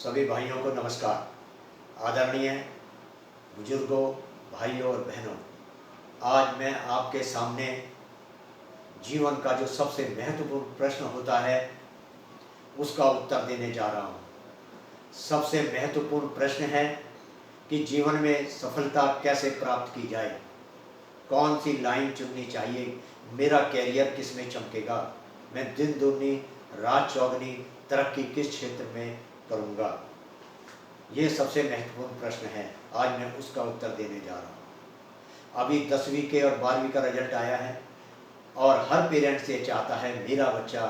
सभी भाइयों को नमस्कार। आदरणीय बुजुर्गों, भाइयों और बहनों, आज मैं आपके सामने जीवन का जो सबसे महत्वपूर्ण प्रश्न होता है उसका उत्तर देने जा रहा हूँ। सबसे महत्वपूर्ण प्रश्न है कि जीवन में सफलता कैसे प्राप्त की जाए, कौन सी लाइन चुननी चाहिए, मेरा कैरियर किस में चमकेगा, मैं दिन दुगनी रात चौगनी तरक्की किस क्षेत्र में करूँगा। ये सबसे महत्वपूर्ण प्रश्न है। आज मैं उसका उत्तर देने जा रहा हूँ। अभी 10वीं के और 12वीं का रिजल्ट आया है और हर पेरेंट्स ये चाहता है मेरा बच्चा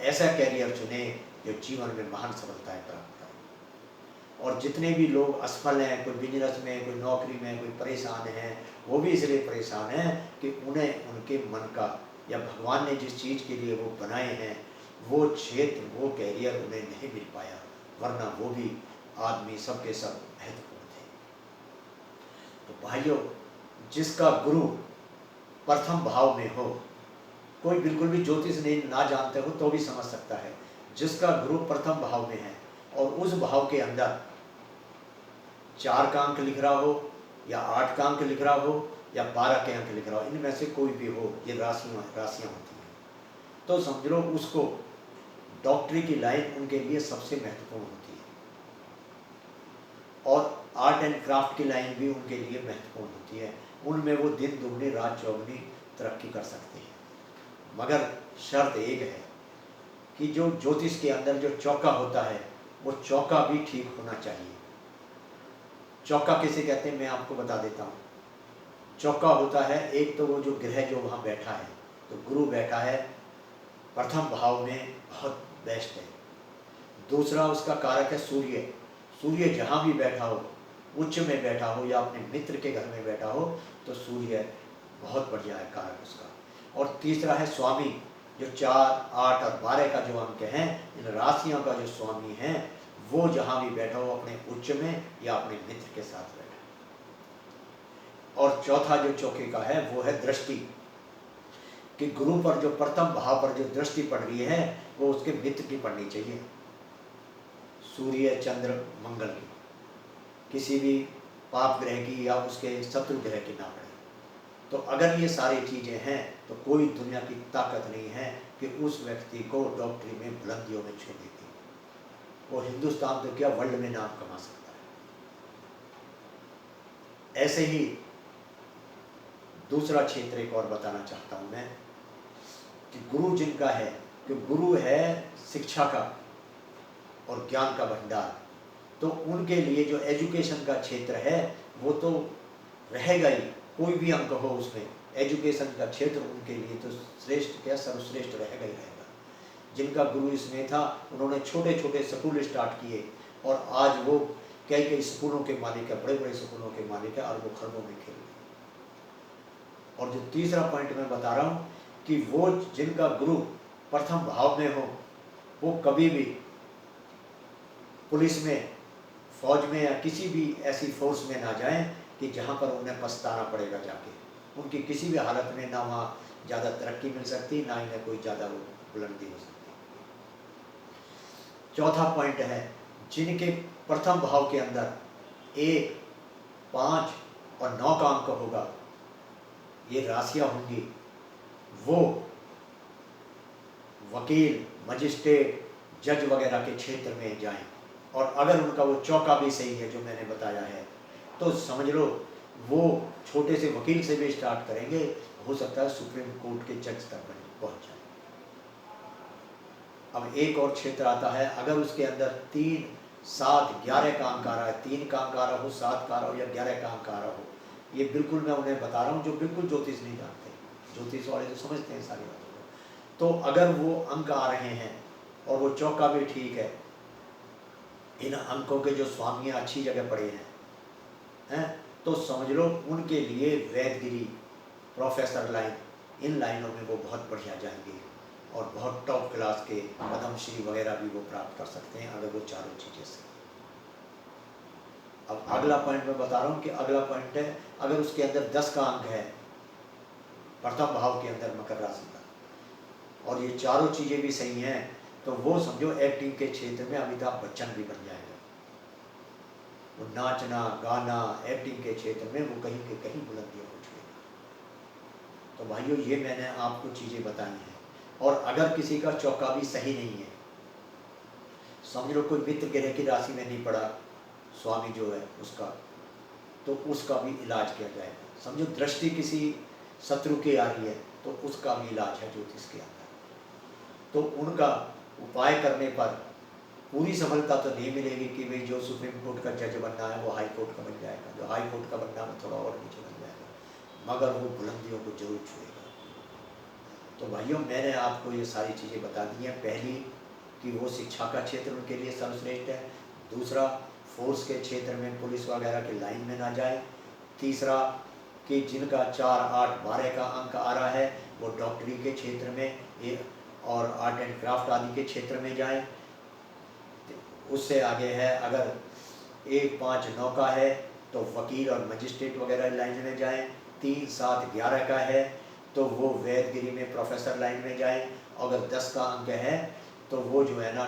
ऐसा कैरियर चुने जो जीवन में महान सफलताएं प्राप्त करे। और जितने भी लोग असफल हैं, कोई बिजनेस में, कोई नौकरी में, कोई परेशान हैं, वो भी इसलिए परेशान हैं कि उन्हें उनके मन का या भगवान ने जिस चीज़ के लिए वो बनाए हैं वो क्षेत्र, वो कैरियर उन्हें नहीं मिल पाया, वरना वो भी आदमी सबके सब महत्वपूर्ण थे। तो भाइयों, जिसका गुरु प्रथम भाव में हो, कोई बिल्कुल भी ज्योतिष नहीं ना जानते हो तो भी समझ सकता है, जिसका गुरु प्रथम भाव में है और उस भाव के अंदर 4 का अंक लिख रहा हो या 8 का अंक लिख रहा हो या 12 के अंक लिख रहा हो, इनमें से कोई भी हो, ये राशियाँ होती हैं, तो समझ लो उसको डॉक्टरी की लाइन उनके लिए सबसे महत्वपूर्ण होती है और आर्ट एंड क्राफ्ट की लाइन भी उनके लिए महत्वपूर्ण होती है। उनमें वो दिन दुगनी रात चौगनी तरक्की कर सकते हैं, मगर शर्त एक है कि जो ज्योतिष के अंदर जो चौका होता है वो चौका भी ठीक होना चाहिए। चौका किसे कहते हैं मैं आपको बता देता हूँ। चौका होता है, एक तो वो जो ग्रह जो वहाँ बैठा है, तो गुरु बैठा है प्रथम भाव में, बहुत बेस्ट है। दूसरा उसका कारक है सूर्य। सूर्य जहाँ भी बैठा हो, उच्च में बैठा हो या अपने मित्र के घर में बैठा हो, तो सूर्य बहुत बढ़िया है कारक उसका। और तीसरा है स्वामी, जो 4, 8 और 12 का जो अंक हैं, इन राशियों का जो स्वामी है वो जहाँ भी बैठा हो, अपने उच्च में या अपने मित्र के साथ बैठा। और चौथा जो चौके का है वो है दृष्टि, कि गुरु पर जो प्रथम भाव पर जो दृष्टि पड़ रही है वो उसके मित्र की पड़नी चाहिए, सूर्य, चंद्र, मंगल की, किसी भी पाप ग्रह की या उसके शत्रु ग्रह की ना पड़े। तो अगर ये सारी चीज़ें हैं तो कोई दुनिया की ताकत नहीं है कि उस व्यक्ति को डॉक्टरी में बुलंदियों में छू देगी। वो हिंदुस्तान तो क्या, वर्ल्ड में नाम कमा सकता है। ऐसे ही दूसरा क्षेत्र एक और बताना चाहता हूँ मैं, कि गुरु जिनका है, कि गुरु है शिक्षा का और ज्ञान का भंडार, तो उनके लिए जो एजुकेशन का क्षेत्र है वो तो रहेगा ही, कोई भी अंक हो उसमें, एजुकेशन का क्षेत्र उनके लिए तो श्रेष्ठ क्या, सर्वश्रेष्ठ रहेगा ही रहेगा। जिनका गुरु इसमें था उन्होंने छोटे छोटे स्कूल स्टार्ट किए और आज वो कई कई स्कूलों के मालिक है, बड़े बड़े स्कूलों के मालिक है, अरबों खरबों में खेल रहे। और जो तीसरा पॉइंट मैं बता रहा हूँ कि वो जिनका गुरु प्रथम भाव में हो, वो कभी भी पुलिस में, फौज में या किसी भी ऐसी फोर्स में ना जाएं कि जहाँ पर उन्हें पछताना पड़ेगा जाके। उनकी किसी भी हालत में ना वहाँ ज़्यादा तरक्की मिल सकती, ना इन्हें कोई ज़्यादा वो बुलंदी हो सकती। चौथा पॉइंट है, जिनके प्रथम भाव के अंदर 1, 5 और 9 का अंक होगा, ये राशियाँ होंगी, वो वकील, मजिस्ट्रेट, जज वगैरह के क्षेत्र में जाएं। और अगर उनका वो चौका भी सही है जो मैंने बताया है, तो समझ लो वो छोटे से वकील से भी स्टार्ट करेंगे, हो सकता है सुप्रीम कोर्ट के जज तक पहुंच जाए। अब एक और क्षेत्र आता है, अगर उसके अंदर 3, 7, 11 का अंक आ रहा है, 3 का अंक आ रहा हो, 7 का आ रहा हो या 11 का अंक आ रहा हो, ये बिल्कुल मैं उन्हें बता रहा हूँ जो बिल्कुल ज्योतिष नहीं जानते, ज्योतिष वाले तो समझते हैं सारी बातों को। तो अगर वो अंक आ रहे हैं और वो चौका भी ठीक है, इन अंकों के जो स्वामी अच्छी जगह पड़े हैं, तो समझ लो उनके लिए वैदगिरी, प्रोफेसर लाइन, इन लाइनों में वो बहुत बढ़िया जाएंगे और बहुत टॉप क्लास के पद्मश्री वगैरह भी वो प्राप्त कर सकते हैं अगर वो चारों चीज़ें से। अब अगला पॉइंट मैं बता रहा हूँ कि अगला पॉइंट है, अगर उसके अंदर 10 का अंक है प्रथम भाव के अंदर मकर राशि का, और ये चारों चीज़ें भी सही हैं, तो वो समझो एक्टिंग के क्षेत्र में अमिताभ बच्चन भी बन जाएगा। वो नाचना गाना एक्टिंग के क्षेत्र में वो कहीं के कहीं बुलंदियों को छुएगा। तो भाइयों, ये मैंने आपको चीज़ें बताई हैं। और अगर किसी का चौका भी सही नहीं है, समझ लो कोई मित्र ग्रह की राशि में नहीं पड़ा, स्वामी जो है उसका, तो उसका भी इलाज किया जाएगा। समझो दृष्टि किसी शत्रु की आ रही है, तो उसका भी इलाज है ज्योतिष के अंदर। तो उनका उपाय करने पर पूरी सफलता तो नहीं मिलेगी कि भाई जो सुप्रीम कोर्ट का जज बनना है वो हाई कोर्ट का बन जाएगा, जो हाई कोर्ट का बनना है थोड़ा और नीचे बन जाएगा, मगर वो बुलंदियों को जरूर छुएगा। तो भाइयों, मैंने आपको ये सारी चीज़ें बता दी हैं। पहली कि वो शिक्षा का क्षेत्र उनके लिए सर्वश्रेष्ठ है। दूसरा, फोर्स के क्षेत्र में पुलिस वगैरह की लाइन में ना जाए। तीसरा, कि जिनका 4, 8, 12 का अंक आ रहा है वो डॉक्टरी के क्षेत्र में और आर्ट एंड क्राफ्ट आदि के क्षेत्र में जाएं। उससे आगे है, अगर 1, 5, 9 का है तो वकील और मजिस्ट्रेट वगैरह लाइन में जाएं। 3, 7, 11 का है तो वो वैदगिरी में प्रोफेसर लाइन में जाएं। अगर 10 का अंक है तो वो जो है ना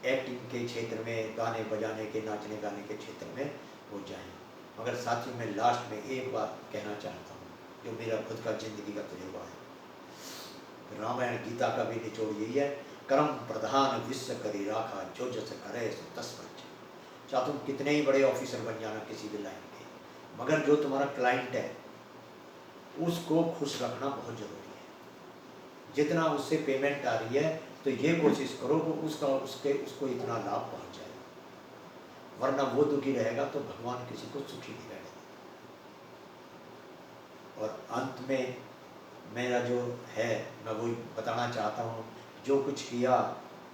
एक्टिंग के क्षेत्र में, गाने बजाने के, नाचने गाने के क्षेत्र में वो जाएं। मगर साथियों, मैं लास्ट में एक बात कहना चाहता हूँ जो मेरा खुद का जिंदगी का तजुर्बा है। रामायण गीता का भी निचोड़ यही है, कर्म प्रधान विश्व करी राखा, जो जस करे सो तस बच। चाहे तुम कितने ही बड़े ऑफिसर बन जाना किसी भी लाइन के, मगर जो तुम्हारा क्लाइंट है उसको खुश रखना बहुत जरूरी है। जितना उससे पेमेंट आ रही है तो ये कोशिश करो कि उसको इतना लाभ पहुंच जाए, वरना वो दुखी रहेगा तो भगवान किसी को सुखी नहीं रहेगा। और अंत में मेरा जो है मैं वही बताना चाहता हूँ, जो कुछ किया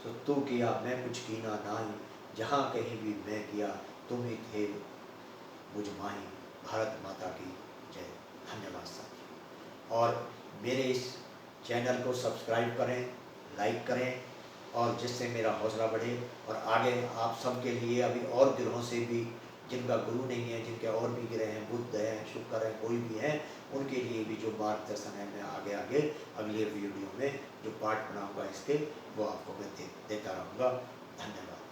तो तू किया, मैं कुछ कीना नाई, जहाँ कहीं भी मैं किया तुम ही थे मुझ माही। भारत माता की जय। धन्यवाद साथियों। और मेरे इस चैनल को सब्सक्राइब करें, लाइक करें, और जिससे मेरा हौसला बढ़े और आगे आप सबके लिए अभी और ग्रहों से भी, जिनका गुरु नहीं है, जिनके और भी ग्रह हैं, बुध है, शुक्र है, कोई भी है, उनके लिए भी जो मार्गदर्शन है मैं आगे अगले वीडियो में जो पार्ट बनाऊंगा इसके, वो आपको मैं देता रहूँगा। धन्यवाद।